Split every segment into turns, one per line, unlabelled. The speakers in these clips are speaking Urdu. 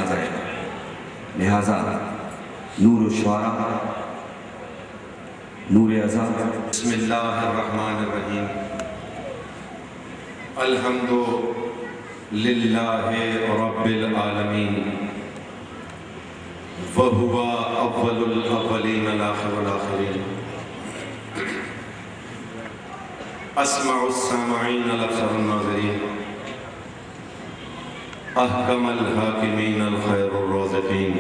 جنازہ ہے، لہٰذا نور الشعراء، نور ازا۔
بسم اللہ الرحمن الرحیم۔ الحمد للہ رب العالمین، وہو اول الاولین الآخر الآخرین، اسمع السامعین الابصر الناظرین، احکم الحاکمین الخیر الرازقین،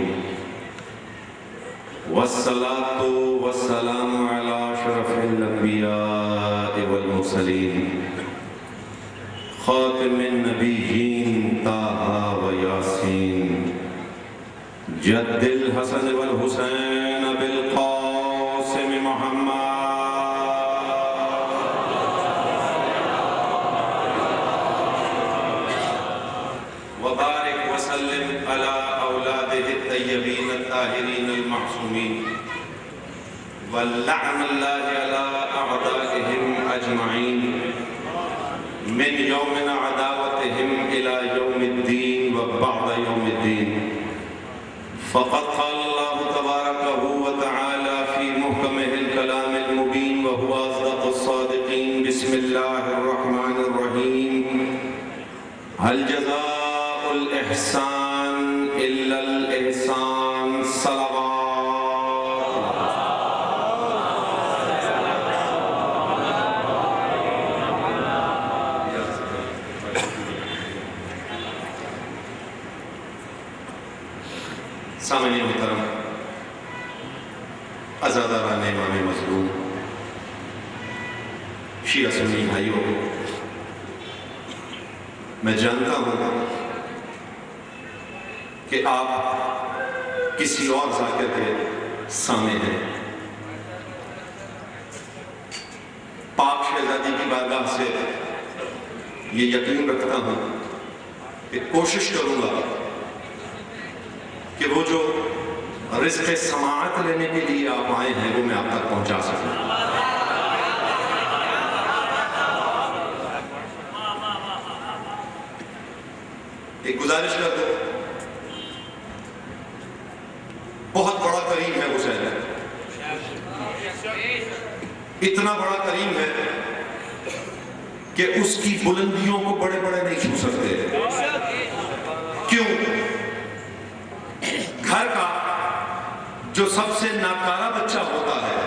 والصلاة والسلام على اشرف الانبیاء والمرسلین، خاتم النبیین طٰہٰ و یاسین، جد الحسن والحسین بالقاسم محمد، وبارک وسلم علی اولادہ الطیبین الطاہرین المعصومین، واللعن اللہ علی اعدائہم اجمعین، من یوم عداوتہم الى یوم الدین وبعد یوم الدین۔ فقد قال اللہ تبارک وتعالی فی محکمہ الکلام المبین وہو اصدق الصادقین۔ بسم اللہ الرحمن الرحیم۔ هل جزاء الإحسان إلا الإحسان؟ صلوات۔ سامعین محترم، عزاداران امام مظلوم، شیعہ سنی بھائیوں، میں جانتا ہوں کہ آپ کسی اور ذاکر کے سامنے ہیں۔ پاک شہزادی کی بارگاہ سے یہ یقین رکھتا ہوں کہ کوشش کروں گا کہ وہ جو رزق سماعت لینے کے لیے آپ آئے ہیں وہ میں آپ تک پہنچا سکوں۔ ایک گزارش کر دو، بہت بڑا کریم ہے حسین، اتنا بڑا کریم ہے کہ اس کی بلندیوں کو بڑے بڑے نہیں چھو سکتے۔ کیوں؟ گھر کا جو سب سے ناکارہ بچہ ہوتا ہے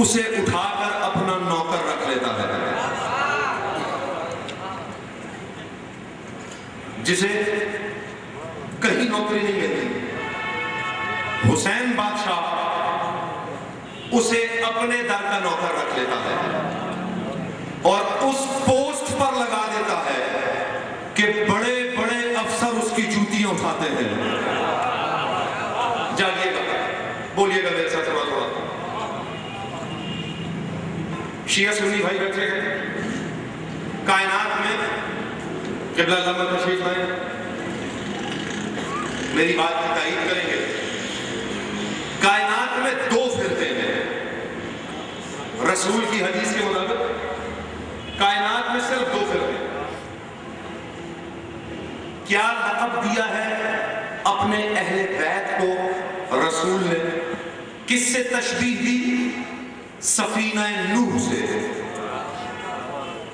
اسے اٹھا کر اپنا نوکر رکھ لیتا ہے، جسے کہیں نوکری نہیں ملتی۔ حسین بادشاہ اسے اپنے در کا نوکر رکھ لیتا ہے اور اس پوسٹ پر لگا دیتا ہے کہ بڑے بڑے افسر اس کی جوتیاں اٹھاتے ہیں۔ جاگیے گا، بولیے گا میرے ساتھ تھوڑا تھوڑا۔ شیعہ سنی بھائی بیٹھے ہیں، کائنات میں قبلہ علامہ تشریف لائیں، میری بات کی تائید کریں گے۔ کائنات میں دو فرقے ہیں، رسول کی حدیث کے مطابق کائنات میں صرف دو فرقے ہیں۔ کیا لقب دیا ہے اپنے اہل بیت کو رسول نے؟ کس سے تشبیہ دی؟ سفینہ نوح سے۔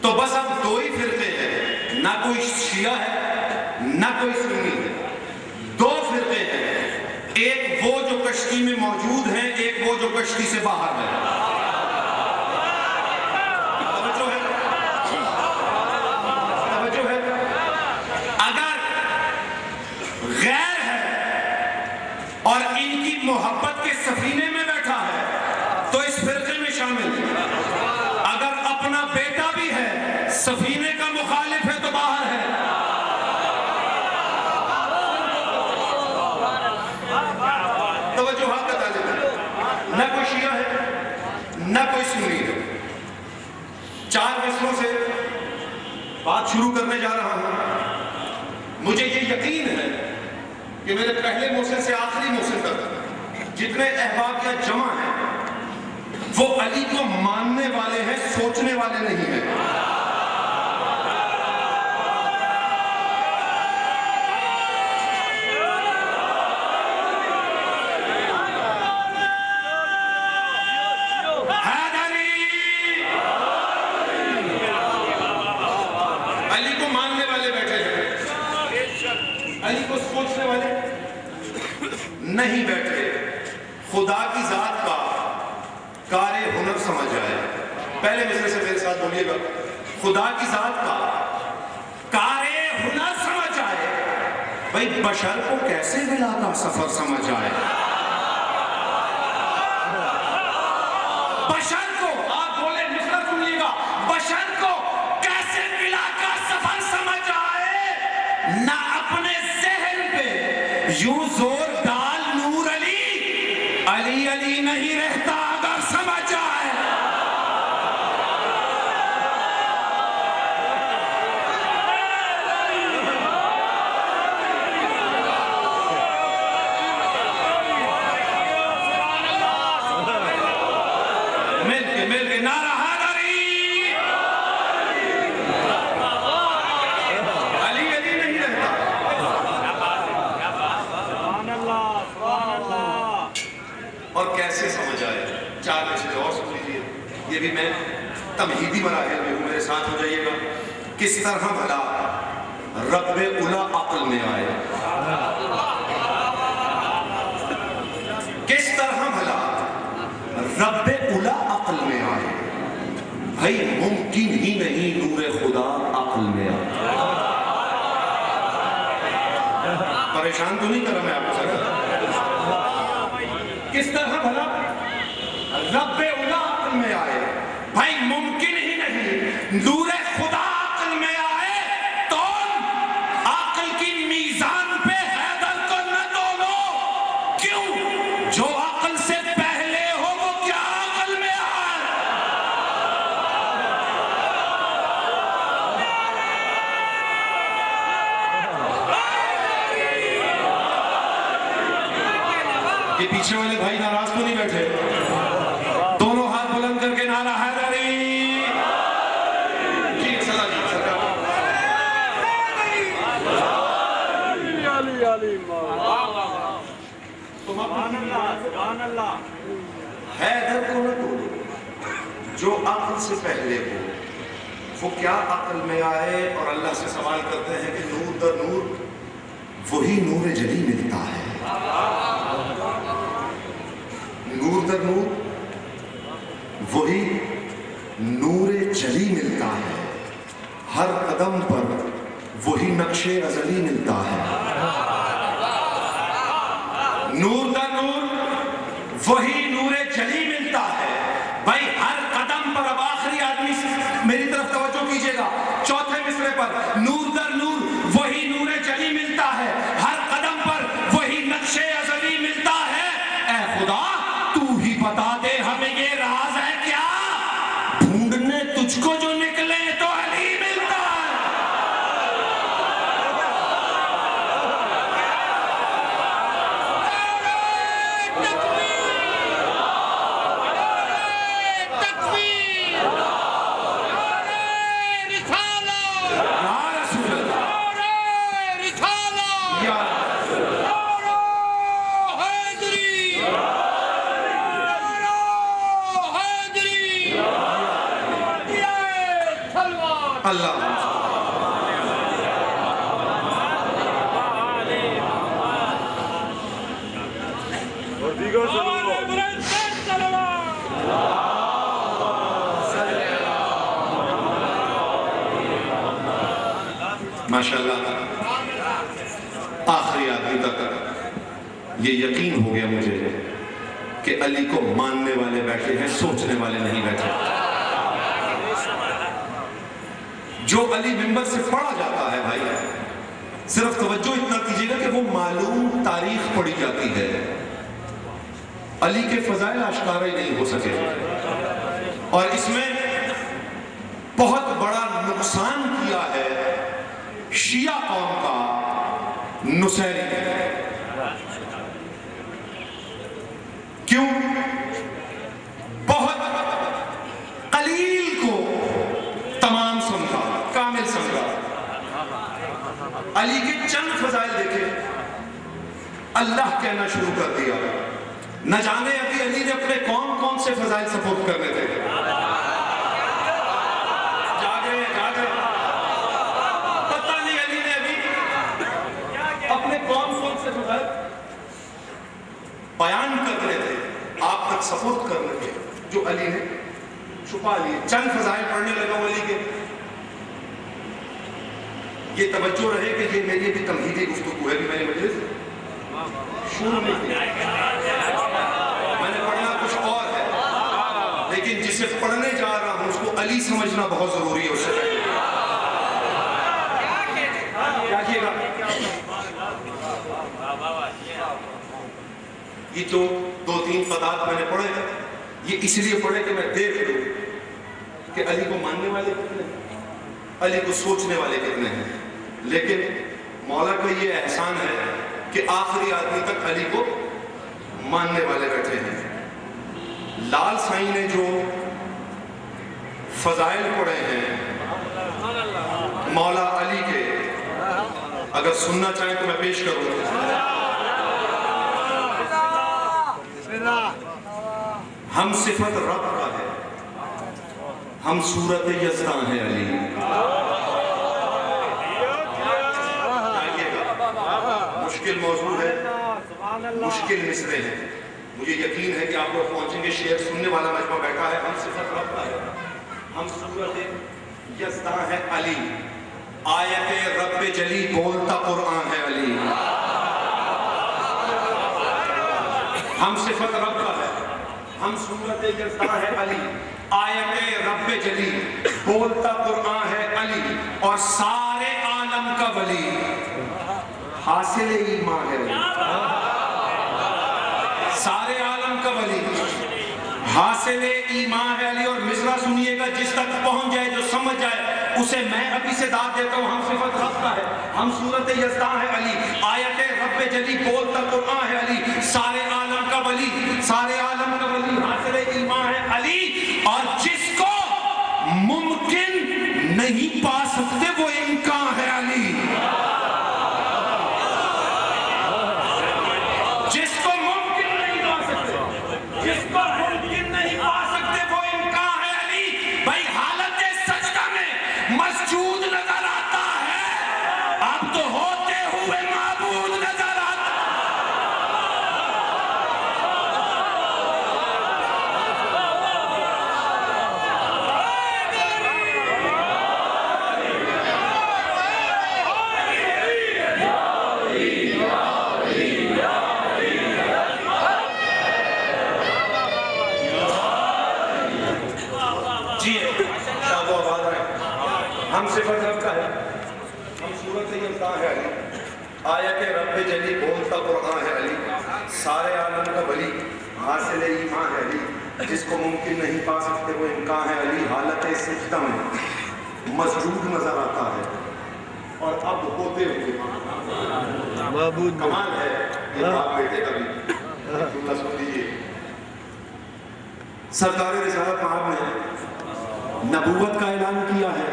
تو بس اب دو ہی فرقے ہیں، نہ کوئی شیعہ ہے نہ کوئی سنی ہے، دو فرقے ہیں، ایک وہ جو کشتی میں موجود ہیں، ایک وہ جو کشتی سے باہر ہیں۔ توجہ ہے؟ توجہ ہے؟ اگر غیر ہے اور ان کی محبت کے سفینے میں بیٹھا ہے تو اس فرقے میں شامل ہے، اگر اپنا بیٹا بھی ہے سفینے کا مخالف ہے تو باہر ہے۔ توجہ حق کا طالب ہے، نہ کوئی شیعہ ہے نہ کوئی سنی ہے۔ 4 فصلوں سے بات شروع کرنے جا رہا ہوں۔ مجھے یہ یقین ہے کہ میرے پہلے موسم سے آخری موسم تک جتنے احباب یا جمع ہیں وہ علی کو ماننے والے ہیں، سوچنے والے نہیں ہیں۔ علی کو سوچنے والے نہیں بیٹھے خدا کی ذات کا کار ہنر سمجھ آئے. پہلے مصرے سے میرے ساتھ بولیے گا. خدا کی ذات کا کار ہنر سمجھ آئے. بھائی بشر کو کیسے ملا کا سفر سمجھ آئے. بشر کو آپ بولے مصرع سنیے گا. بشر کو کیسے ملا کا سفر سمجھ آئے. نہ اپنے ذہن پہ یوں زور ڈال نور علی علی علی نہیں رہتا اگر سمجھ آئے. مل کے نعرہ حیدری. علی علی نہیں رہتا. اور کیسے سمجھ آئے. 4 مصرے اور سن لیجیے. یہ بھی میں تمہیدی مراحل میں ہوں, میرے ساتھ ہو جائیے گا. کس طرح بھلا رب اولا عقل میں آئے. کس طرح بھلا رب اولا عقل میں آئے. بھائی ممکن ہی نہیں نور خدا عقل میں آئے. پریشان تو نہیں کر رہا میں آپ کو. کس طرح بھلا رب اولا عقل میں آئے. بھائی ممکن ہی نہیں نور خدا عقل میں آئے. تو عقل کی میزان پہ حیدر کو نہ تولو. کیوں؟ جو عقل سے پہلے ہو وہ کیا عقل میں آئے. یہ پیچھے والے بھائی ناراض تو نہیں بیٹھے؟ دونوں ہاتھ بلند کر کے نعرہ حیدری. جی صدا جی سرکار. حیدر کو نہ تولو. جو عقل سے پہلے ہو وہ کیا عقل میں آئے. اور اللہ سے سوال کرتے ہیں کہ نور در نور وہی نور جلی ملتا ہے. نور در نور وہی نور جلی ملتا ہے. ہر قدم پر وہی نقش ازلی ملتا ہے. نور در نور وہی نور جلی ملتا ہے. بھائی ہر قدم پر. اب آخری آدمی میری طرف توجہ کیجئے گا. چوتھے مصرے پر نور در نور وہی نور جلی ملتا ہے. ہر قدم پر وہی نقش ازلی ملتا ہے. اے خدا تو ہی بتا دے ہمیں یہ راز ہے کیا. ڈھونڈنے تجھ کو جو نکلے تو علی ملتا ہے. اللہ ماشاءاللہ. آخری آدمی تک یہ یقین ہو گیا مجھے کہ علی کو ماننے والے بیٹھے ہیں, سوچنے والے نہیں بیٹھے. جو علی ممبر سے پڑھا جاتا ہے بھائی, صرف توجہ اتنا کیجئے گا کہ وہ معلوم تاریخ پڑھی جاتی ہے. علی کے فضائل آشکار ہی نہیں ہو سکے. اور اس میں بہت بڑا نقصان کیا ہے شیعہ قوم کا نصیری نے. کیوں؟ بہت قلیل کو تمام سمجھا, کامل سمجھا. علی کے چند فضائل دیکھے, اللہ کہنا شروع کر دیا. نہ جانے ابھی علی نے اپنے کون کون سے فضائل سپورٹ کرنے تھے. جا گئے پتہ نہیں علی نے ابھی بیان کرنے تھے، آپ تک سپورٹ کرنے تھے، جو علی نے چھپا لیے. چند فضائل پڑھنے لگا علی کے. یہ توجہ رہے کہ یہ میری بھی تمہیدی گفتگو ہے کہ میں نے مجلس شروع نہیں کیا، میں نے پڑھنا کچھ اور ہے، لیکن جسے پڑھنے جا رہا ہوں اس کو علی سمجھنا بہت ضروری ہے. اس سے پہلے کیا کیے گا؟ یہ جو 2-3 قطعات میں نے پڑھے ہیں، یہ اس لیے پڑھے کہ میں دیکھ لوں کہ علی کو ماننے والے کتنے ہیں، علی کو سوچنے والے کتنے ہیں. لیکن مولا کا یہ احسان ہے کہ آخری آدمی تک علی کو ماننے والے بیٹھے ہیں. لال سائیں نے جو فضائل پڑھے ہیں مولا علی کے، اگر سننا چاہیں تو میں پیش کروں. ہم صفت رب کا ہے، ہم صورت یزداں ہے علی. مشکل موضوع ہے، مشکل مصرے ہیں. مجھے یقین ہے کہ آپ لوگ پہنچیں گے. شعر سننے والا مجمع بیٹھا ہے. ہم صفت رب کا ہے، ہم صورت یزداں ہے علی. آیت رب جلی بولتا قرآن ہے علی. ہم صفت رب کا ہے، ہم صورت یزداں ہے علی. آیت رب جلی بولتا قرآن ہے علی. اور سارے عالم کا ولی حاصل ایمان ہے. سارے عالم کا ولی حاصل ایمان ہے علی. اور مصرع سنیے گا، جس تک پہنچ جائے، جو سمجھ جائے، اسے میں ابھی سے داد دیتا ہوں. ہم صفت رب کا ہے، ہم صورت یزداں ہے علی. آیت رب جلی بولتا قرآن ہے علی. سارے عالم کا ولی، سارے عالم کا ولی حاصل ایمان ہے علی. اور جس کو ممکن نہیں پا سکتے وہ امکان ہے علی. جس کو ممکن نہیں پا سکتے، جس کو ممکن نہیں پا سکتے وہ امکان ہے علی. بھائی حالت سجدہ میں مسجود نظر آتا ہے، اب تو ہوتے ہوئے معبود نظر آتا ہے. ہم صفت رب کا ہے، ہم صورت یزداں ہے علی. آیت رب جلی بولتا قرآن ہے علی. سارے عالم کا ولی حاصل ایمان ہے علی. جس کو ممکن نہیں پا سکتے وہ امکان ہے علی. حالت سجدہ میں مسجود نظر آتا ہے، اور اب ہوتے ہوئے معبود. کمال ہے یہ باپ بیٹے کا بھی. اللہ سن لیجیے، سرکار رسالت مآب نے نبوت کا اعلان کیا ہے.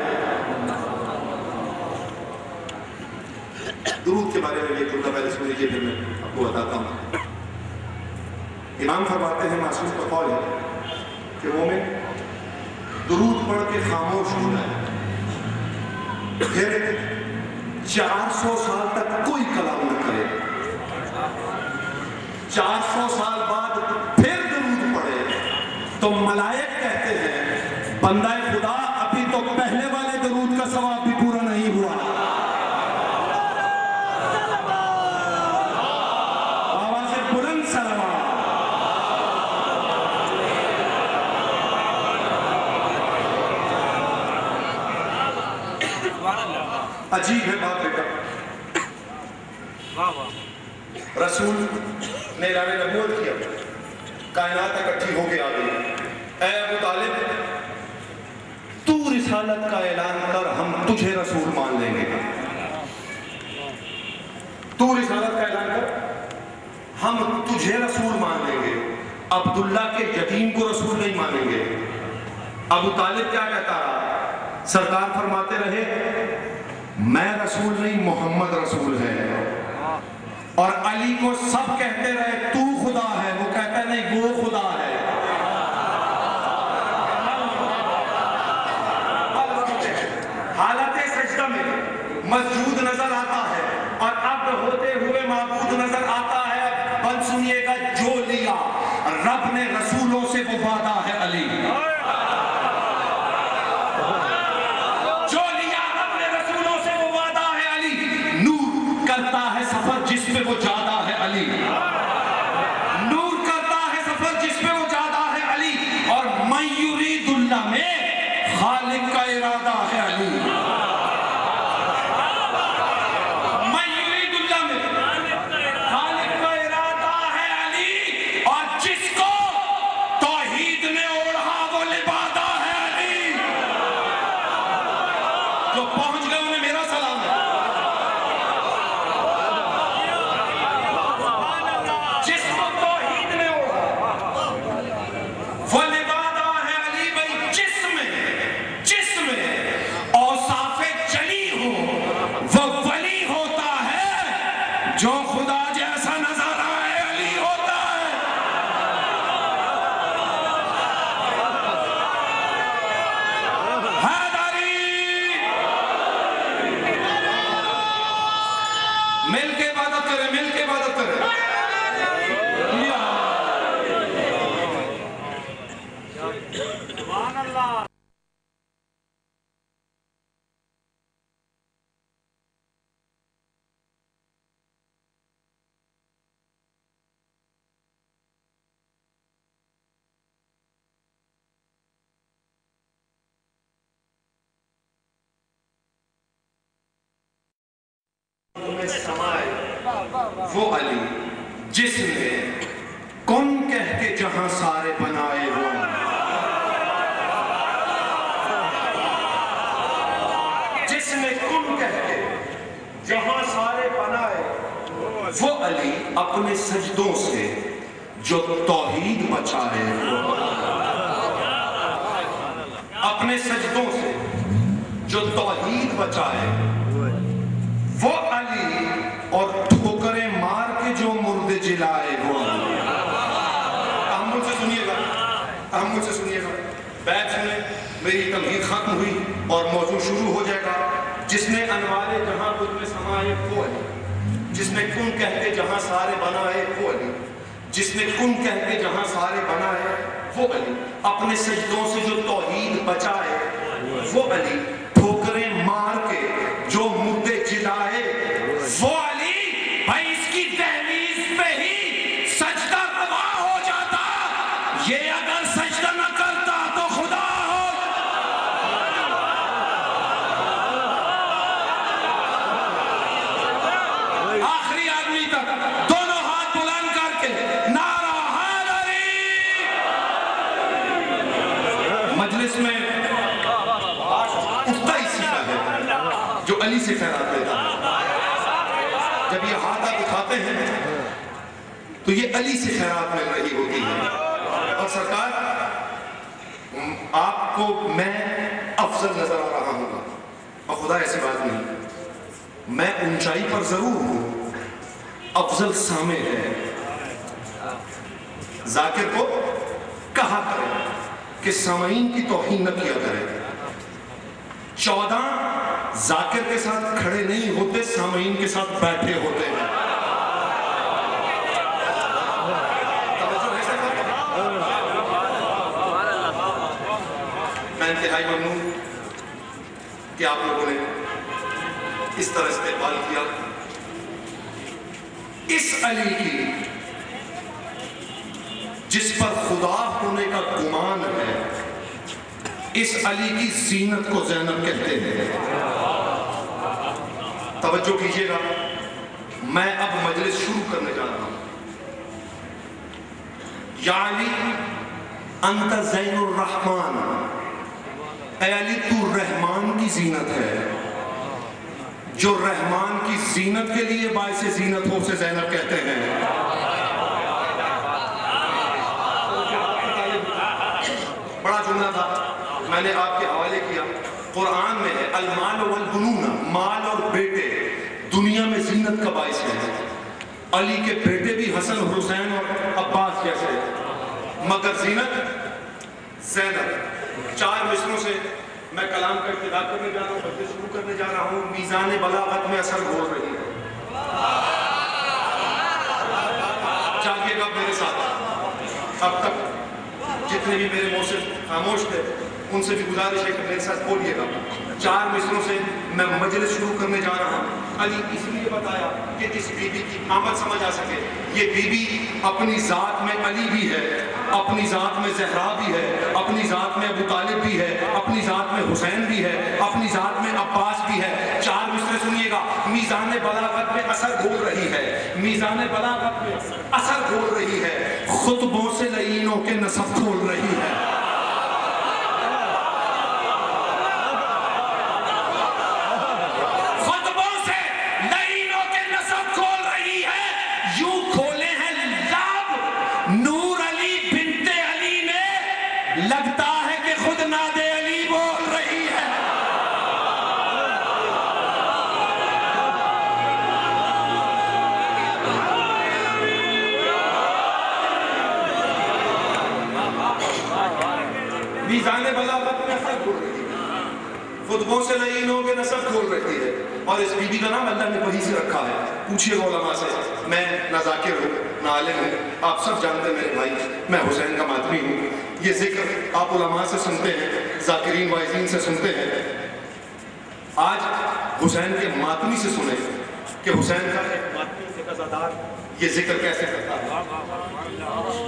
درود کے بارے میں یہ جملہ پہلے سن لیجیے، پھر میں آپ کو بتاتا ہوں. امام فرماتے ہیں، معصوم کا قول ہے کہ مومن درود پڑھ کے خاموش ہونا ہے، پھر 400 سال تک کوئی کلام نہ کرے. 400 سال بعد پھر درود پڑھے تو ملائک کہتے ہیں بندہ خدا ابھی تو پہلے والے درود کا ثواب بھی پورا نہیں ہوا. آواز بلند سلام. عجیب ہے بات بیٹا. رسول نے اعلان نبوت کیا، کائنات اکٹھی ہو کے آ گئی. اے ابو طالب، تو رسالت کا اعلان کر، ہم تجھے رسول مان لیں گے. تو رسالت کا اعلان کر، ہم تجھے رسول مان لیں گے. عبداللہ کے یتیم کو رسول نہیں مانیں گے. ابو طالب کیا کہتا رہا؟ سرکار فرماتے رہے میں رسول نہیں، محمد رسول ہے. اور علی کو سب کہتے رہے تو خدا ہے، وہ کہتا نہیں وہ خدا ہے. حالت سجدہ میں مسجود نظر آتا ہے، اور اب ہوتے ہوئے معبود نظر آتا ہے. بل سنیے گا، جو ہے سفر جس پہ وہ جادہ ہے علی، نور کرتا ہے سفر جس پہ وہ جادہ ہے علی، اور من یرید اللہ میں خالق کا ارادہ ہے علی، من یرید اللہ میں خالق کا ارادہ ہے علی، اور جس کو توحید نے اوڑھا وہ لبادہ ہے علی۔ جو پہنچ گئے انہیں میرا سلام ہے۔ جس کو توحید نے اوڑھا وہ لبادہ ہے علی۔ بھائی جسم اوصاف جلی ہو وہ ولی ہوتا ہے، جو خدا جیسا نظر آئے علی ہوتا ہے۔ مل کے عبادت کرے، مل کے عبادت کرے۔ سبحان اللہ۔ وہ علی جس نے کن کہہ کے جہاں سارے بنائے وہ علی، جس نے کن کہہ کے جہاں سارے بنائے وہ علی، اپنے سجدوں سے جو توحید بچائے وہ اپنے سجدوں سے جو توحید بچائے وہ علی، اور ٹھوکریں مار کے جو مردے جلائے وہ علی۔ تحمل سے سنیے گا، تحمل سے سنیے گا، بیت سنیں، میری تمہید ختم ہوئی اور موضوع شروع ہو جائے گا۔ جس نے انوار جہاں خود میں سمائے وہ علی، جس نے کن کہہ کے جہاں سارے بنائے وہ علی، جس نے کن کہہ کے جہاں سارے بنائے وہ علی، اپنے سجدوں سے جو توحید بچائے وہ علی، ٹھوکریں مار کے جو مردے جلائے وہ علی۔ بھائی اس کی دہلیز پہ ہی سجدہ روا ہو جاتا، یہ اگر سجدہ نہ کرتا تو خدا ہو۔ آخری آدمی تک دونوں ہاتھ بلند کر کے نعرہ حیدری۔ مجلس میں اٹھتا ہی سیکھا ہے جو علی سے خیرات لیتا ہے۔ جب یہ ہاتھ آپ اٹھاتے ہیں تو یہ علی سے خیرات مل رہی ہوتی ہے۔ اور سرکار آپ کو میں افضل نظر آ رہا ہوں، اور خدا ایسی بات نہیں، میں اونچائی پر ضرور ہوں، افضل سامع ہے۔ ذاکر کو کہا کرے کہ سامعین کی توہین نہ کیا کرے۔ 14 ذاکر کے ساتھ کھڑے نہیں ہوتے، سامعین کے ساتھ بیٹھے ہوتے ہیں۔ میں انتہائی ممنون کہ آپ لوگوں نے اس طرح استقبال کیا۔ اس علی کی جس پر خدا ہونے کا گمان ہے، اس علی کی زینت کو زینب کہتے ہیں۔ توجہ کیجئے گا، میں اب مجلس شروع کرنے جا رہا ہوں۔ یا علی انت زین الرحمن، اے علی تو رحمان کی زینت ہے، جو رحمان کی زینت کے لیے باعث زینت ہو سے زینب کہتے ہیں۔ بڑا جملہ تھا، میں نے آپ کے حوالے کیا، قرآن میں ہے المال والبنون، مال اور بیٹے دنیا میں زینت کا باعث ہے۔ علی کے بیٹے بھی حسن حسین اور عباس جیسے، مگر زینت زینب۔ 4 مصروں سے میں کلام کا ابتدا کرنے جا رہا ہوں، بلکہ شروع کرنے جا رہا ہوں۔ میزان بلاغت میں اثر گھول رہی ہے، چاہیے گا میرے ساتھ۔ اب تک جتنے بھی میرے منہ سے خاموش تھے ان سے بھی گزارش ہے کہ میرے ساتھ بولیے گا۔ 4 مصروں سے میں مجلس شروع کرنے جا رہا ہوں۔ علی اس لیے بتایا کہ اس بی بی کی آمد سمجھ آ سکے. یہ بی بی اپنی ذات میں علی بھی ہے, اپنی ذات میں زہرا بھی ہے, اپنی ذات میں ابو طالب بھی ہے, اپنی ذات میں حسین بھی ہے, اپنی ذات میں عباس بھی ہے. 4 مصرے سنیے گا. میزان بلاغت میں اثر گھول رہی ہے, میزان بلاغت میں اثر گھول رہی ہے, خطبوں سے لعینوں کے نصب کھول رہی ہے. لگتا ہے کہ خود ناد علی بول رہی ہے. میزان بلاغت میں اثر کھول رہی ہے, خطبوں سے لعینوں کے نسب کھول رہی ہے. اور اس بی بی کا نام اللہ نے وحی سے رکھا ہے. پوچھئے گا علماء سے. میں نہ ذاکر ہوں نہ عالم ہوں, آپ سب جانتے ہیں میرے بھائی, میں حسین کا ماتمی ہوں. یہ ذکر آپ علماء سے سنتے ہیں, ذاکرین وائزین سے سنتے ہیں. آج حسین کے ماتمی سے سنیں کہ حسین کا ایک ماتمی ایک عزادار یہ ذکر کیسے کرتا ہے.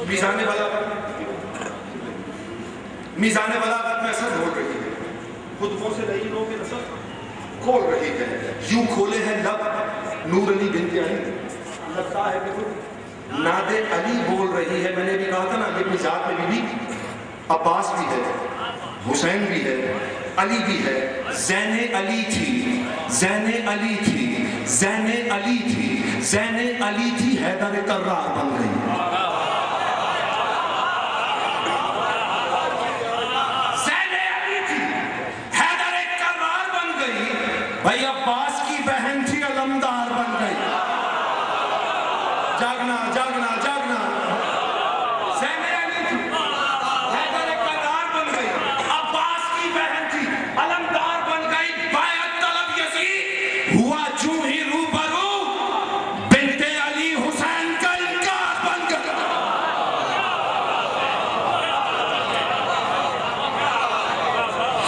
میزان بلاغت میں اثر کھول رہی ہے, خطبوں سے لعینوں کے نسب کھول رہی ہے. یوں کھولے ہیں لب نور علی بنت علی, لگتا ہے کہ خود ناد علی بول رہی ہے. میں نے بھی کہا تھا نا, یہ اپنی ذات میں بی بی عباس بھی ہے, حسین بھی ہے, علی بھی ہے. زین علی تھی, زین علی تھی, زین علی تھی, زین علی تھی, حیدر کرار بن گئی. زین علی تھی, حیدر کرار بن گئی. بھائی عباس کی بہن تھی, علمدار بن گئی. جاگنا جاگنا جاگنا. زین علی تھی, حیدر کرار بن گئی. عباس کی بہن تھی, علمدار بن گئی. بیعت طلب یزید ہوا جو ہی روبرو, بنت علی حسین کا انکار بن گیا.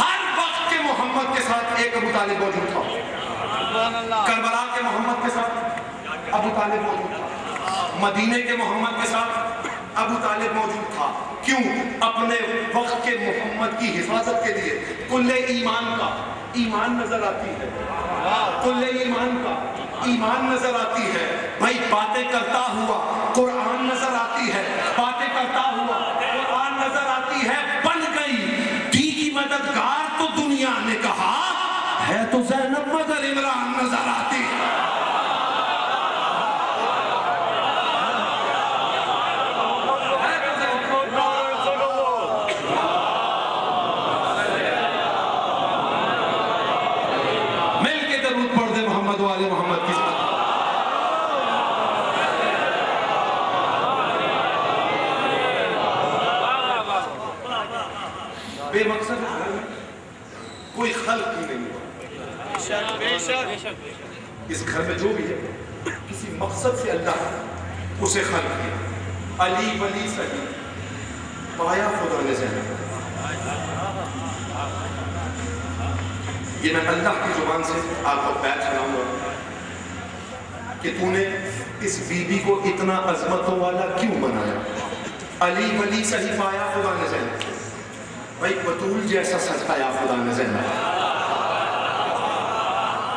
ہر وقت کے محمد کے ساتھ ایک ابو طالب موجود تھا. کربلا کے محمد کے ساتھ ابو طالب موجود تھا. مدینے کے محمد کے ساتھ ابو طالب موجود تھا. کیوں؟ اپنے وقت کے محمد کی حفاظت کے لیے. کل ایمان کا ایمان نظر آتی ہے, کل ایمان کا ایمان نظر آتی ہے. بھائی باتیں کرتا ہوا قرآن نظر آتی ہے, باتیں کرتا ہوا قرآن نظر آتی ہے. بن گئی دی کی مددگار تو دنیا نے کہا ہے, تو زینب مگر عمران نظر آتی ہے. محمد والے محمد کی بے مقصد کوئی خلق ہی نہیں ہوا. اس گھر میں جو بھی ہے کسی مقصد سے اللہ اسے خلق کیا. علی ولی صحیح پایا خدا نے زینب. یہ میں اللہ کی زبان سے آپ کو بیت سناؤں گا کہ تو نے اس بی بی کو اتنا عظمتوں والا کیوں بنایا. علی ولی صحیح پایا خدا نے زینب. بھائی بطول جیسا سجایا خدا نے زینب.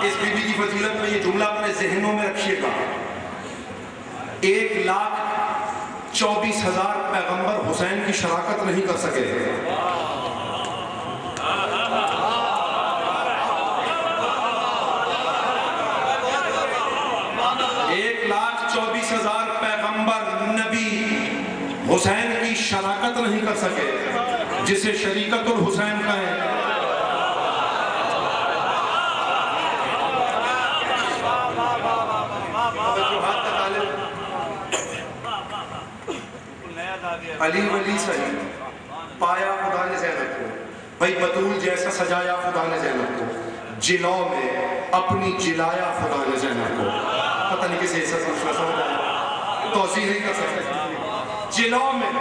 اس بی بی کی فضیلت میں یہ جملہ اپنے ذہنوں میں رکھیے گا. 1,24,000 پیغمبر حسین کی شراکت نہیں کر سکے. 1,24,000 پیغمبر نبی حسین کی شراکت نہیں کر سکے, جسے شریکت الحسین کہیں. علی ولی صحیح پایا خدا نے زینب کو. بھائی بطول جیسا سجایا خدا نے زینب کو. جلو میں اپنی جلایا خدا نے زینب کو. پتہ نہیں کسی ایسا سمجھ آیا, توضیح نہیں کر سکتے. جلو میں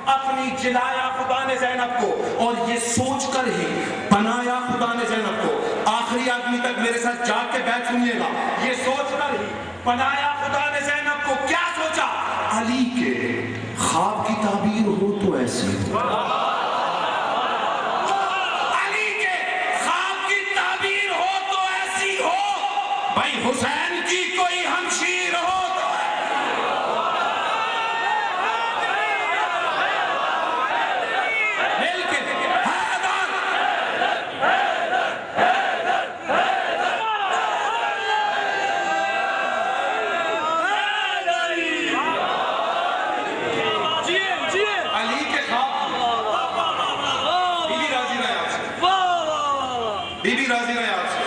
اپنی جلایا خدا نے زینب کو، اور یہ سوچ کر ہی بنایا خدا نے زینب کو. آخری آدمی تک میرے ساتھ جا کے بیٹھ سنیے گا. یہ سوچ کر ہی بنایا خدا نے زینب کو. کیا سوچا؟ علی کے خواب کی تعبیر ہو تو ایسی ہو. علی کے خواب کی تعبیر ہو تو ایسی ہو. بھائی حسین کی کوئی ہمشیر ہو تو مل کے علی کے خواب. بی بی راضی رہے آپ سے.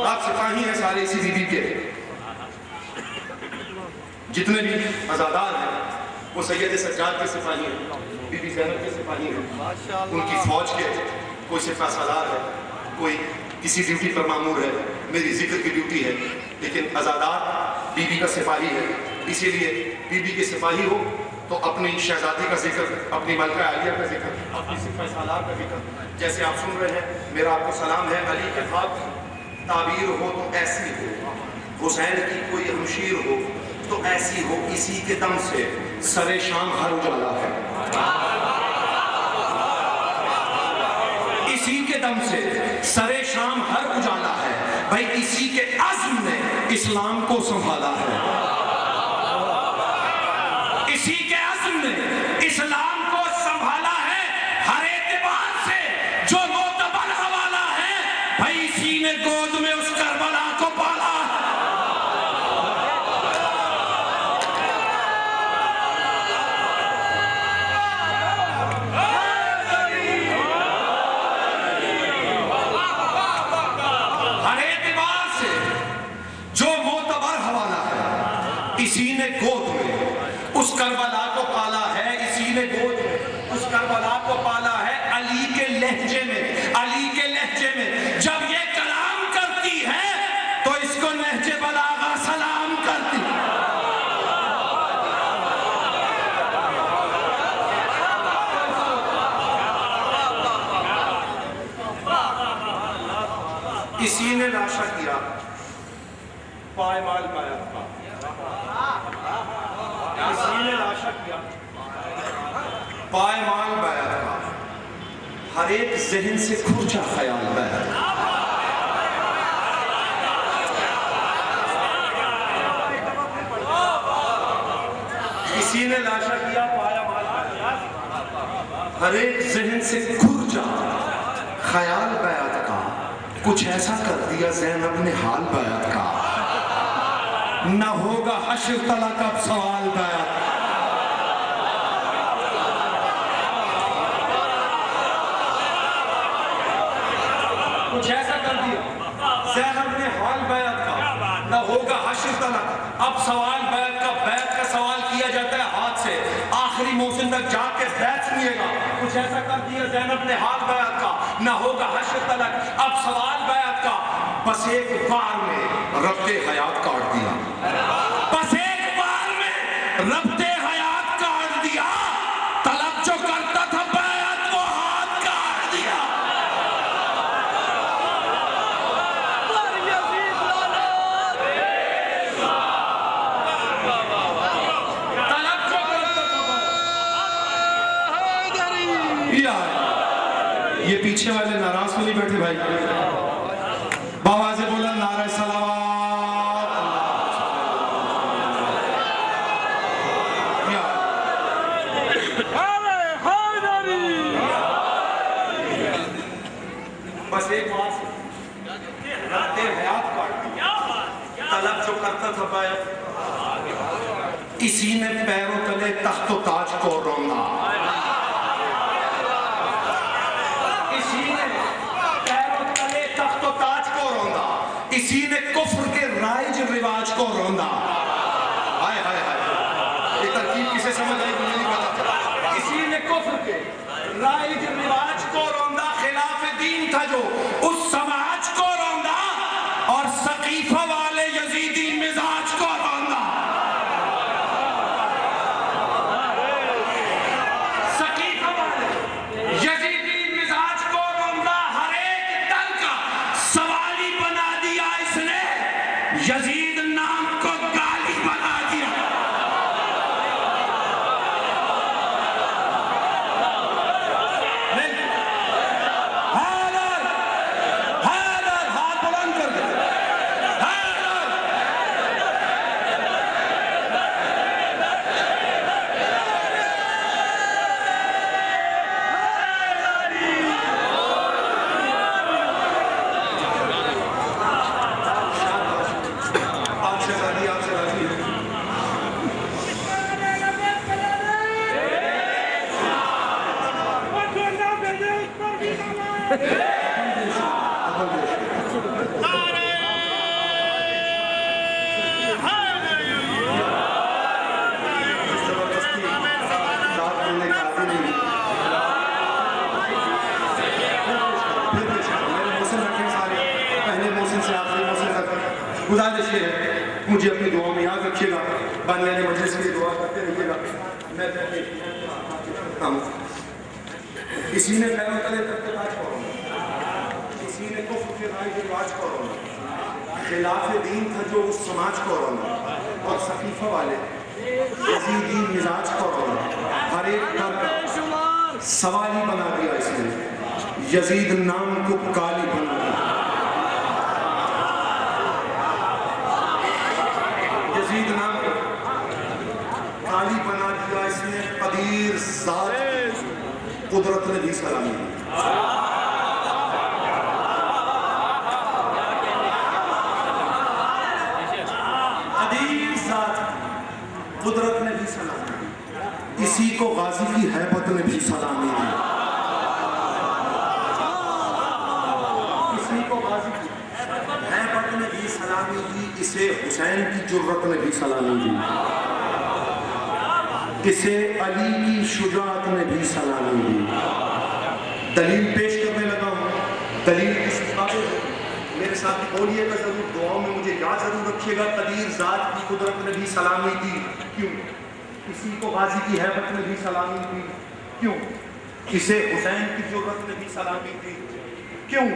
آپ سپاہی ہیں سارے اسی بی بی کے. جتنے بھی عزادار ہیں وہ سید سجاد کے سپاہی ہیں، بی بی زینب کے سپاہی ہیں. ان کی فوج کے کوئی سپہ سالار ہے، کوئی کسی ڈیوٹی پر مامور ہے. میری ذکر کی ڈیوٹی ہے، لیکن عزادار بی بی کا سپاہی ہے. اسی لیے بی بی کے سپاہی ہو تو اپنی شہزادی کا ذکر، اپنی ملکہ عالیہ کا ذکر، اپنی سپہ سالار کا ذکر. جیسے آپ سن رہے ہیں، میرا آپ کو سلام ہے. علی کے خواب تعبیر ہو تو ایسی ہو، حسین کی کوئی ہمشیر ہو تو ایسی ہو. اسی کے دم سے سر شام ہر اجالا ہے. اسی کے دم سے سر شام ہر اجالا ہے. بھائی اسی کے عزم نے اسلام کو سنبھالا ہے. اسی کے عزم نے اسلام کو سنبھالا ہے. ہر اعتبار سے جو معتبر حوالہ ہے، بھائی اسی نے گود میں اس کربلا کو پالا. اسی نے گود میں اس کربلا کو پالا ہے. اسی نے گود میں اس کربلا کو پالا ہے. علی کے لہجے میں، علی کے لہجے میں جب یہ کلام کرتی ہے تو اس کو لہجے بلاغہ سلام کرتی. اسی نے لاشا کیا پائمال بیعت کا. اسی نے لاشا کیا پائمال بیعت کا. ہر ایک ذہن سے کھرچا خیال بیعت. اسی نے لاشا کیا پائمال بیعت. ہر ایک ذہن سے کھرچا خیال بیعت کا. کچھ ایسا کر دیا زینب نے حال بیعت کا. نہ ہوگا حشر تلک اب سوال بیعت. کچھ ایسا کر دیا زینب نے حال بیعت کا. نہ ہوگا حشر تلک اب سوال بیعت کا. بیعت کا سوال کیا جاتا ہے ہاتھ سے. آخری موسم تک جا کے بیعت سنیے گا. کچھ ایسا کر دیا زینب نے حال بیعت کا. نہ ہوگا حشر تلک اب سوال بیعت کا. بس ایک بار میں ربط حیات کاٹ دیا. بس ایک بار میں ربط حیات کاٹ دیا. طلب جو کرتا تھا بیعت وہ ہاتھ کاٹ دیا. طلب جو کرتا تھا. یہ پیچھے والے ناراض میں نہیں بیٹھے بھائی. بابا سے بولا نعرہ صلوات. بس ایک بات ربط حیات کاٹ دیا. طلب جو کرتا تھا بیعت اسی نے پیروں تلے تخت و تاج کو روندا. اسی نے پیروں تلے تخت و تاج کو روندا. اسی نے کفر کے رائج رواج کو روندا. ہائے ہائے ہائے، یہ ترکیب کسے سمجھ آئی مجھے نہیں پتا. اسی نے کفر کے رائج رواج کو روندا. خلاف دین تھا جو اس سماج کو روندا. اور سقیفہ والے یزیدی مزاج کو روندا. مجھے اپنی دعاؤں میں یاد رکھیے گا. بانیان مجلس کے لیے دعا کرتے رہیے گا. میں کرتا ہوں. کسی نے پیروں تلے تک کے راج کرونا, کسی نے کفر کے رائے کے راج کرونا, خلاف دین تھا جو اس سماج کرونا, اور سقیفہ والے یزیدی مزاج کرونا. ہر ایک کا سوالی بنا دیا اس نے, یزید نام کو کالی بنا دیا. یزید نام کو کالی بنا دیا اس نے. قدیر ذات قدرت نے بھی سلامی دی. قدیر ذات قدرت نے بھی سلامی دی. اسی کو غازی کی ہیبت نے بھی سلامی دی. اسی کو غازی کی ہیبت نے بھی سلامی دی. اسے حسین کی جرت نے بھی سلامی دی. اسے علی کی شجاعت نے بھی سلامی دی. دلیل پیش کرنے لگا ہوں. دلیل کس قابل ہے؟ میرے ساتھ بولیے گا ضرور, دعاؤں میں مجھے یاد ضرور رکھیے گا. قدیر ذات کی قدرت نے بھی سلامی دی. کیوں؟ اسی کو غازی کی ہیبت نے بھی سلامی دی. کیوں؟ اسے حسین کی جرت نے بھی سلامی دی. کیوں؟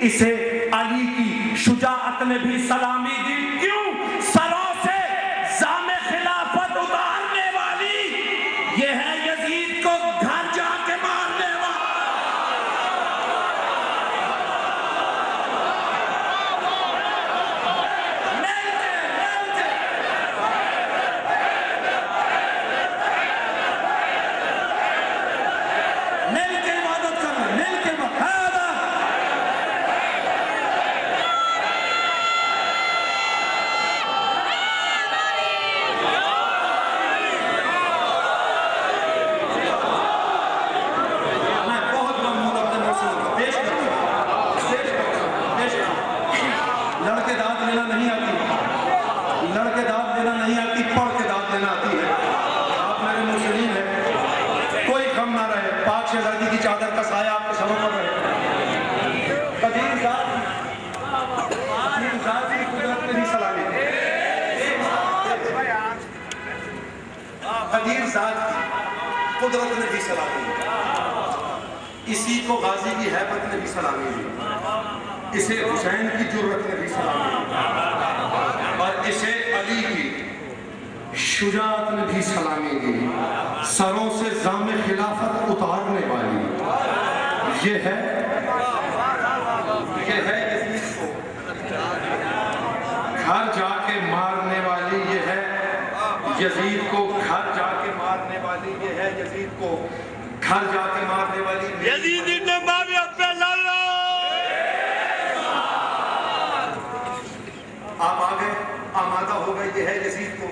اسے علی کی شجاعت نے بھی سلامی دی. کیوں؟ سروں سے زام خلافت اتارنے والی یہ ہے یزید کو گھر جا کے مارنے والا. مل کے عبادت کر لیں, مل کے لڑکے داد لینا نہیں آتی, لڑکے داد لینا نہیں آتی, پڑھ کے داد لینا آتی ہے. آپ میرے مسلم ہیں, کوئی غم نہ رہے. پاک شہزادی کی چادر کا سایہ آپ کے سروں پر رہے. قدیر ذات کی قدرت نے بھی سلامی دی. قدیر ذات کی قدرت نے بھی سلامی دی. اسی کو غازی کی ہیبت نے بھی سلامی دی. اسے حسین کی جرت نے بھی سلامی دی. اور اسے علی کی شجاعت نے بھی سلامی دی. سروں سے زام خلافت اتارنے والی یہ ہے یزید کو گھر جا کے مارنے والی. یہ ہے یزید کو گھر جا کے مارنے والی. یہ ہے یزید کو گھر جا کے مارنے والی.
یزید نے معاویہ پہ لڑا.
آپ آگے آمادہ ہو گئے. یہ ہے یزید کو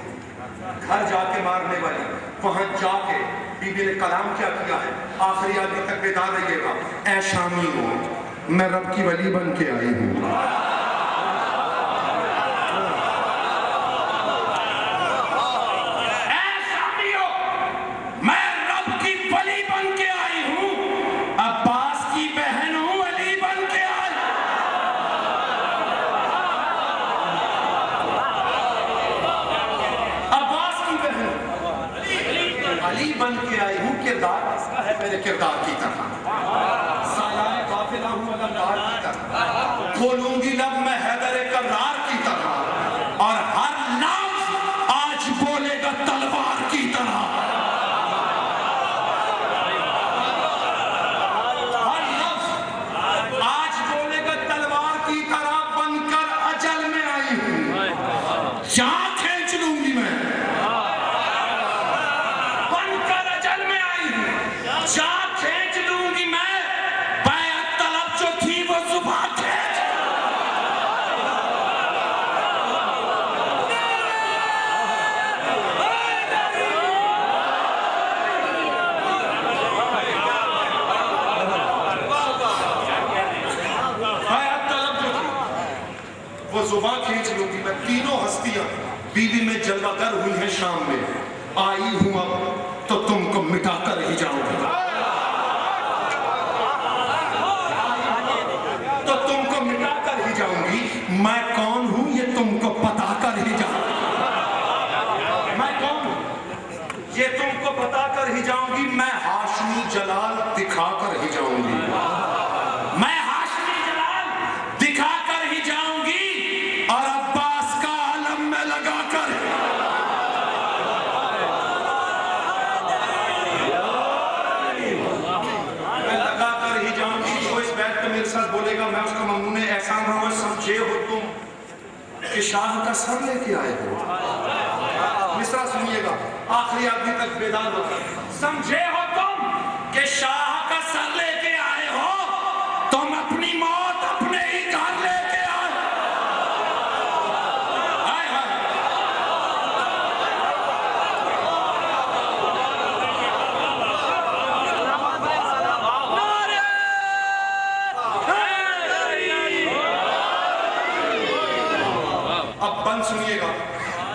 گھر جا کے مارنے والی. وہاں جا کے بی بی نے کلام کیا کیا ہے, آخری آدمی تک بیدار رہیے گا. اے شامی ہو, میں رب کی ولی بن کے آئی ہوں. اے شامی ہو, میں رب کی ولی بن کے آئی ہوں. عباس کی بہن ہوں, علی بن کے آئی. علی بن کے آئی ہوں. کردار کس کا ہے؟ میرے کردار کی طرح. سالار قافلہ ہوں علمدار کی طرح. کھولوں گی لب میں حیدر کرار کی طرح, اور ہر لفظ آج بولے گا تلوار کی طرح. ہر لفظ آج بولے گا تلوار کی طرح. بن کر اجل میں آئی ہوں, جہاں کھینچ لوں گی میں. جہاں کھینچ لوں گی میں. بیعت طلب جو تھی وہ زباں کھینچ. بیعت طلب جو تھی وہ زباں کھینچ لوں گی میں. تینوں ہستیاں بی بی میں جلوہ گر ہوئی ہیں شام میں. آئی ہوں اب تو تم کو مٹا کر ہی جاؤں گی. تو تم کو مٹا کر ہی جاؤں گی. میں کون ہوں یہ تم کو بتا کر ہی جاؤں گی. کر ہی جاؤں گی، میں ہاشمی جلال دکھا کر ہی جاؤں گی، میں ہاشمی جلال دکھا کر ہی جاؤں گی، اور عباس کا علم میں لگا کر ہی جاؤں گی۔ جو اس بیت پہ میرے ساتھ بولے گا میں اس کا ممنون احسان رہوں گا۔ سمجھے ہو تم کہ شاہ کا سر لے کے آئے ہو، مصرع سنیے گا، آخری آدمی تک بیدار ہو، سمجھے ہو تم کہ شاہ کا سر لے کے آئے ہو، تم اپنی موت اپنے ہی گھر لے کے آئے، ہائے ہائے اب بند سنیے گا،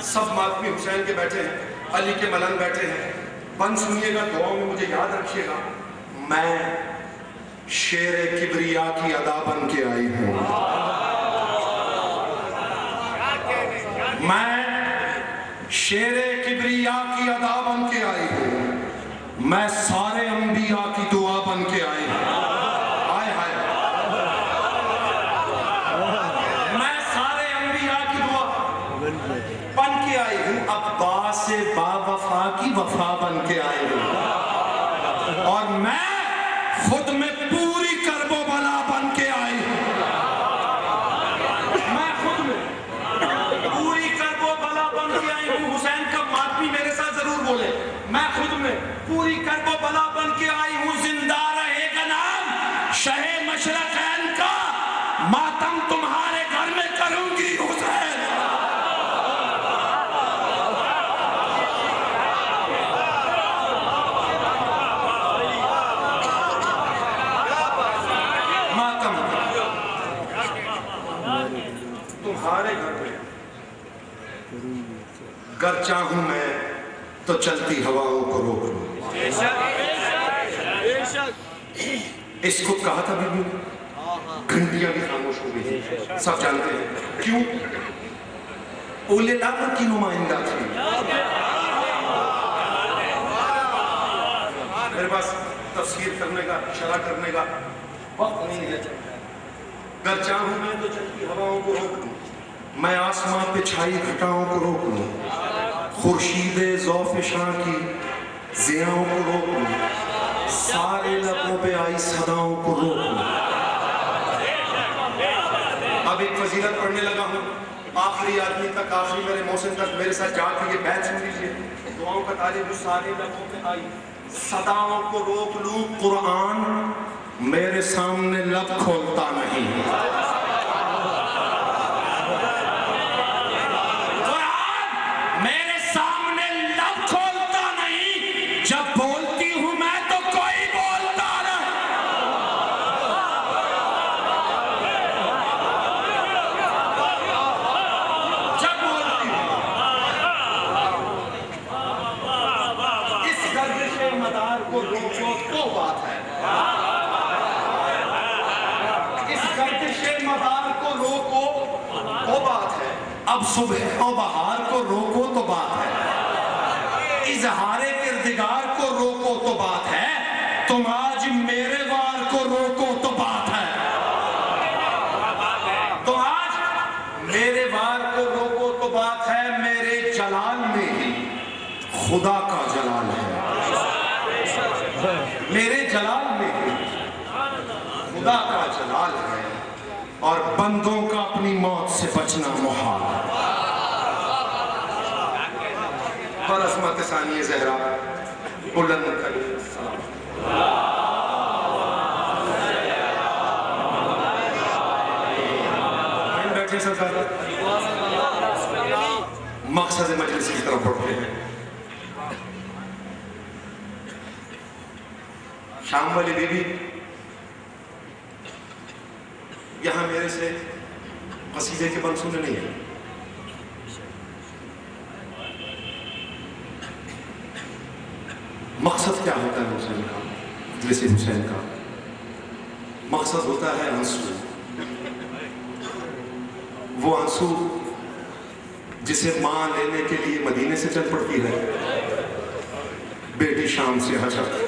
سب ماتمی حسین کے بیٹھے ہیں، علی کے ملنگ بیٹھے ہیں، بند سنیے گا، دعاؤں میں مجھے یاد رکھیے گا، میں شیر کبریا کی ادا بن کے آئی ہوں، میں شیر کبریا کی ادا بن کے آئی ہوں، میں سارے انبیاء کی دعا بن کے آئی ہوں، آئے ہائے میں سارے انبیاء کی دعا بن کے آئی ہوں، عباس با وفا کی وفا بن کے آئی ہوں، اور میں خود میں پوری کرب و بلا بن کے آئی ہوں، میں خود میں پوری کرب و بلا بن کے آئی ہوں۔ حسین کا ماتمی میرے ساتھ ضرور بولے، میں خود میں پوری کرب و بلا بن کے آئی ہوں، زندہ رہے گا نام شہ مشرقین کا، ماتم تمہارے گھر میں کروں گی حسین۔ تمہارے گھر میں گر چاہوں میں تو چلتی ہواؤں کو روک لوں، اس کو کہا تھا بیوی، گھنٹیاں بھی خاموش ہو گئی، سب جانتے ہیں کیوں؟ اولے الامر کی نمائندہ تھی۔ میرے پاس تفسیر کرنے کا، شرح کرنے کا وقت نہیں ہے، گر چاہوں میں تو چلتی ہواؤں کو روک لوں، میں آسمان پہ چھائی گھٹاؤں کو روک لوں، خورشید ذوف شاہ کی ضیاؤں کو روک لوں، سارے لبوں پہ آئی صداؤں کو روک لوں۔ اب ایک فضیلت پڑھنے لگا ہوں، آخری آدمی تک، آخری میرے محسن تک میرے ساتھ جا کے یہ بیت سن لیجیے، دعاؤں کا طالب جو سارے لبوں پہ آئی صداؤں کو روک لوں، قرآن میرے سامنے لب کھولتا نہیں، قرآن میرے سامنے لب کھولتا نہیں، جب بولتی ہوں میں تو کوئی بولتا نہیں، جب بولتی ہوں اس گردش مدار کو روکو تو بات ہے، مدار کو روکو تو بات ہے، اب صبح و بہار کو روکو تو بات ہے، اظہار کردگار کو روکو تو بات ہے، تم آج میرے وار کو روکو تو بات ہے، تم آج میرے وار کو روکو تو بات ہے، میرے جلال میں ہی خدا کا جلال ہے، میرے جلال میں ہی خدا کا جلال ہے، اور بندوں کا اپنی موت سے بچنا محال ہے۔ برعظمت ثانی زہرا بلند کریں السلام۔ بیٹھے سرکار، مقصد مجلس کی طرف بڑھتے ہیں۔ شام والی بی بی یہاں میرے سے قصیدے کے بند سننے نہیں ہے، مقصد کیا ہوتا ہے حسین کا، مجلس حسین کا مقصد ہوتا ہے آنسو، وہ آنسو جسے ماں لینے کے لیے مدینے سے چل پڑتی ہے، بیٹی شام سے آ جاتی.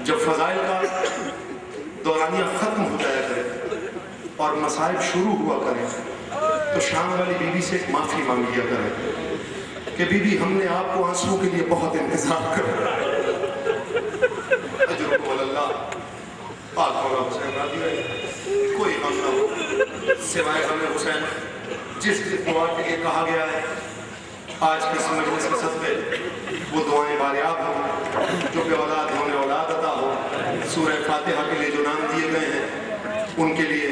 جب فضائل کا دورانیہ ختم ہو جایا کرے اور مصائب شروع ہوا کرے تو شام والی بی بی سے ایک معافی مانگ لیا کرے کہ بی بی ہم نے آپ کو آنسوں کے لیے بہت انتظار کرا. اجرکم اللہ. پاک مولا حسین راضی رہے. کوئی غم نہ ہو سوائے غم حسین. جس دعا کے لیے کہا گیا ہے آج کی اس مجلس کے صدقے وہ دعائیں باریاب ہوں جو کہ اولاد ہونے اولاد عطا ہو. سورہ فاتحہ کے لیے جو نام دیے گئے ہیں ان کے لیے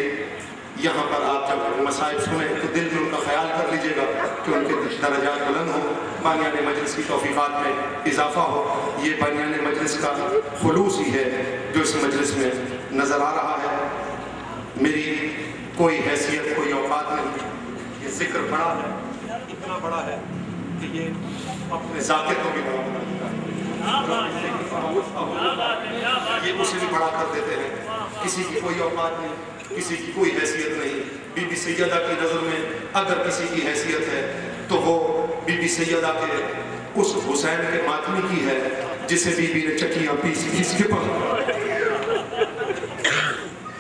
یہاں پر آپ جب مصائب سنیں تو دل میں ان کا خیال کر لیجئے گا کہ ان کے درجات بلند ہوں. بانیان مجلس کی توفیقات میں اضافہ ہو. یہ بانیان مجلس کا خلوص ہی ہے جو اس مجلس میں نظر آ رہا ہے. میری کوئی حیثیت کوئی اوقات نہیں. یہ ذکر بڑا ہے, اتنا بڑا ہے کہ یہ اپنے ذاکر کو بھی بڑا بنا دیتا ہے. یہ اسے بھی بڑا کر دیتے ہیں. کسی کی کوئی اوقات نہیں, کسی کی کوئی حیثیت نہیں. بی بی سیدہ کی نظر میں اگر کسی کی حیثیت ہے تو وہ بی بی سیدہ کے اس حسین کے ماتمی کی ہے جسے بی بی نے چٹیاں پیس کے پکڑا.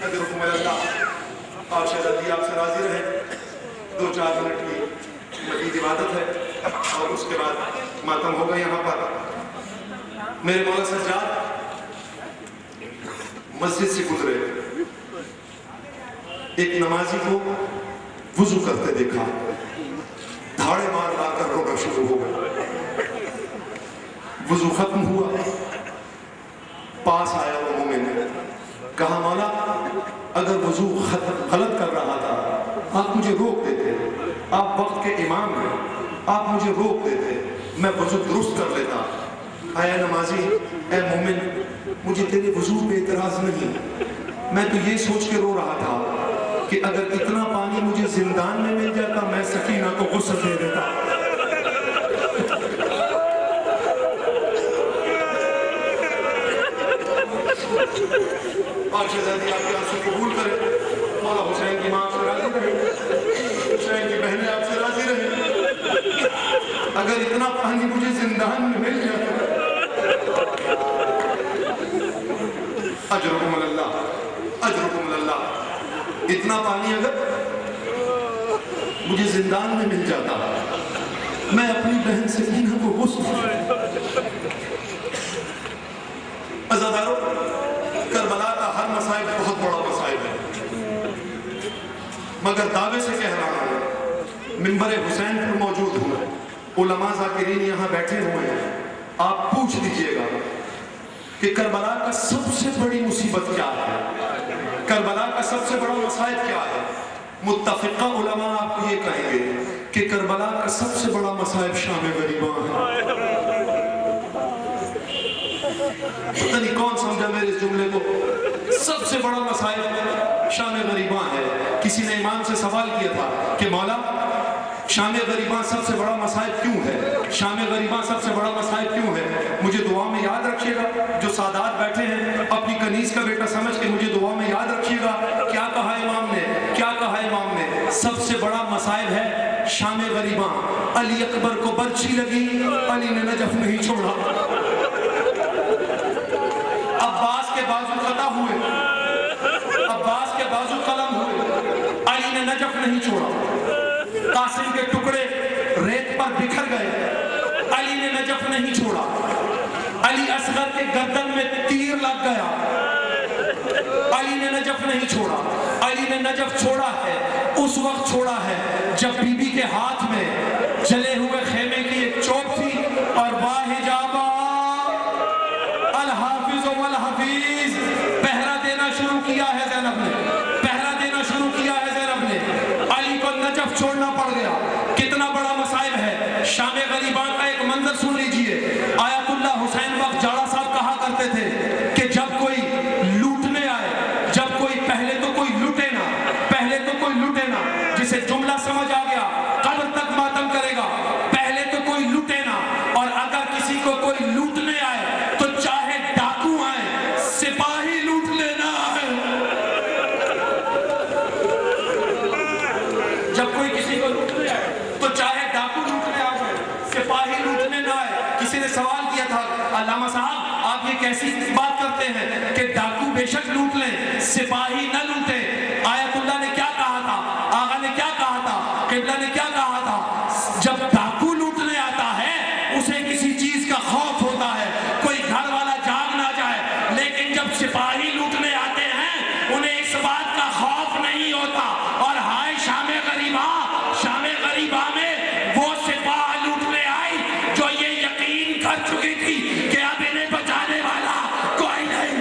اگر حکم اللہ آپ شہزادی آپ سے راضی رہے. 2-4 منٹ کی مزید عبادت ہے اور اس کے بعد ماتم ہوگا. یہاں پر میرے مولا سجاد مسجد سے گزرے, ایک نمازی کو وضو کرتے دیکھا, دھاڑے مار کر رونا شروع ہو گیا. وضو ختم ہوا, پاس آیا وہ مومن, کہا مولا اگر وضو غلط کر رہا تھا آپ مجھے روک دیتے. آپ وقت کے امام ہیں, آپ مجھے روک دیتے, میں وضو درست کر لیتا. اے نمازی, اے مومن, مجھے تیرے وضو پہ اعتراض نہیں. میں تو یہ سوچ کے رو رہا تھا کہ اگر اتنا پانی مجھے زندان میں مل جاتا میں سکینہ کو غسل دے دیتا. اور شہزادی آپ کے آنسو قبول کرے. مولا حسین کی ماں آپ سے راضی رہے, حسین کی بہنیں آپ سے راضی رہے. اگر اتنا پانی مجھے زندان میں مل جاتا. اجرکم اللہ, اجرکم اللہ. اتنا پانی اگر مجھے زندان میں مل جاتا میں اپنی بہن سکینہ کو غسل. عزادارو, کربلا کا ہر مصائب بہت بڑا مصائب ہے, مگر دعوے سے کہہ رہا ہوں, منبر حسین پر موجود ہوں, علماء ذاکرین یہاں بیٹھے ہوئے ہیں. آپ پوچھ دیجئے گا کہ کربلا کا سب سے بڑی مصیبت کیا ہے, کربلا کا سب سے بڑا مصائب کیا ہے. متفقہ علماء آپ کو یہ کہیں گے کہ کربلا کا سب سے بڑا مصائب شام غریباں ہے. پتہ نہیں کون سمجھا میرے اس جملے کو. سب سے بڑا مصائب شام غریباں ہے. کسی نے امام سے سوال کیا تھا کہ مولا شام غریباں سب سے بڑا مصائب کیوں ہے, شام غریباں سب سے بڑا مصائب کیوں ہے. مجھے دعا میں یاد رکھیے گا, جو سادات بیٹھے ہیں اپنی کنیز کا بیٹا سمجھ کے مجھے دعا میں یاد رکھیے گا. کیا کہا امام نے, کیا کہا امام نے, سب سے بڑا مصائب ہے شام غریباں. علی اکبر کو برچھی لگی, علی نے نجف نہیں چھوڑا. عباس کے بازو قطع ہوئے, عباس کے بازو قلم ہوئے, علی نے نجف نہیں چھوڑا. قاسم کے ٹکڑے ریت پر بکھر گئے, علی نے نجف نہیں چھوڑا. علی اصغر کے گردن میں تیر لگ گیا, علی نے نجف نہیں چھوڑا. علی نے نجف چھوڑا ہے, اس وقت چھوڑا ہے جب بی بی کے ہاتھ میں جلے ہوئے خیمے کی ایک چوب تھی اور واحجابا الحافظ والحفیظ پہرا دینا شروع کیا ہے زینب نے, پہرا دینا شروع کیا ہے زینب نے. علی کو نجف چھوڑنا پڑ گیا. کتنا بڑا مصائب ہے. شام غریباں کا ایک منظر سن لیجئے. آیت اللہ حسین وقت جاڑا صاحب کہا کرتے تھے کہ جب کوئی لوٹنے آئے, جب کوئی, پہلے تو کوئی لوٹے نا, پہلے تو کوئی لوٹے نا, جسے جملہ سمجھ آ گیا قبر تک ماتم کرے گا. پہلے تو کوئی لوٹے نا, اور اگر کسی کو کوئی لوٹنے آئے تو چاہے ڈاکو آئے, سپاہی لوٹ لینا ہے. جب کوئی کسی کو لوٹنے آئے تو چاہے ڈاکو علامہ صاحب آپ یہ کیسی بات کرتے ہیں کہ ڈاکو بے شک لوٹ لیں سپاہی نہ لوٹے؟ آیت اللہ نے کیا کہا تھا، آقا نے کیا کہا تھا، قبلہ نے کیا کہا تھا؟ جب ڈاکو لوٹنے آتا ہے اسے کسی چیز کا خوف ہوتا ہے، کوئی گھر والا جاگ نہ جائے، لیکن جب سپاہی لوٹنے آتے ہیں انہیں اس بات کا خوف نہیں ہوتا۔ اور ہائے شام غریبہ میں وہ سپاہ لوٹنے آئی جو یہ یقین کر چکی تھی کہ اب انہیں بچانے والا کوئی نہیں۔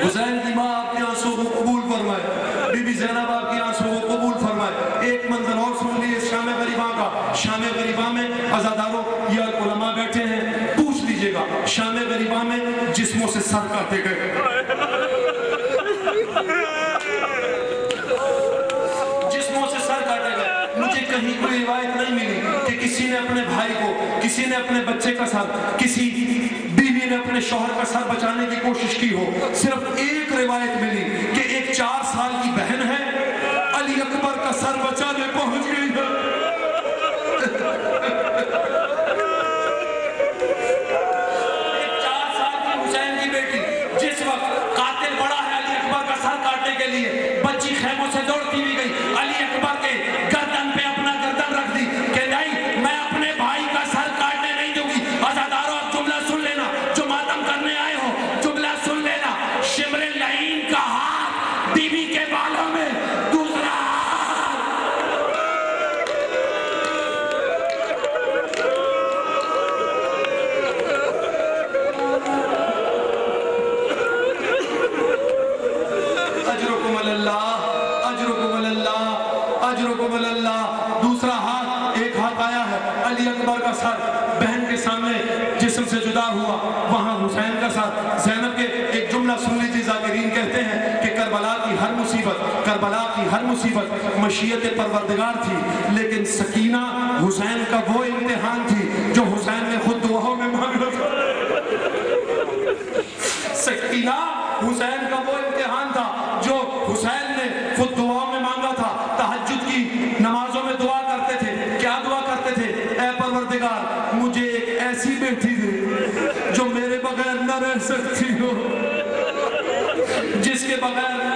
حسین کی ماں آپ کے آنسوں کو قبول فرمائے، بی بی زینب آپ کی آنسوں کو قبول فرمائے۔ ایک منظر اور سن لیے شام غریبہ کا۔ شام غریبہ میں عزاداروں یا علماء بیٹھے ہیں، پوچھ لیجئے گا شام غریبہ میں جسموں سے سر کاٹے گئے، جسموں سے سر کاٹے گئے۔ مجھے کہیں کوئی روایت نہیں ملی کہ کسی نے اپنے بھائی کو، کسی نے اپنے بچے کا سر، کسی بیوی نے اپنے شوہر کا سر بچانے کی کوشش کی ہو۔ صرف ایک روایت ملی کہ ایک 4 سال کی بہن ہے، علی اکبر کا سر بچانے پہنچ گئی ہے۔ ایک 4 سال کی حسین کی بیٹی جس وقت قاتل بڑا ہے علی اکبر کا سر کاٹنے کے لیے، بچی خیموں سے دوڑتی ہوئی گئی، علی اکبر کے گردن پہ اپنا گردن رکھ دی کہ نہیں میں اپنے بھائی کا سر کاٹنے نہیں دوں گی۔ عزاداروں اب جملہ سن لینا، جو ماتم کرنے آئے ہو جملہ سن لینا۔ شمر لعین کا ہاتھ بیوی کے بالوں میں، دوسرا اجرکم اللہ، اجرکم اللہ، اجرکم اللہ۔ دوسرا ہاتھ، ایک ہاتھ آیا ہے علی اکبر کا سر بہن کے سامنے جسم سے جدا ہوا، وہاں حسین کا سر۔ زینب کے ایک جملہ سن لیجیے، ذاکرین کہتے ہیں کہ کربلا کی ہر مصیبت مشیت پروردگار تھی، لیکن سکینہ حسین کا وہ امتحان تھی جو حسین نے خود دعاؤں میں مانگا تھا۔ سکینہ حسین کا وہ امتحان تھا جو حسین نے خود دعاؤں میں مانگا تھا۔ تہجد کی نمازوں میں دعا کرتے تھے، کیا دعا کرتے تھے؟ اے پروردگار مجھے ایک ایسی بیٹی دے جو میرے بغیر نہ رہ سکتی ہو، جس کے بغیر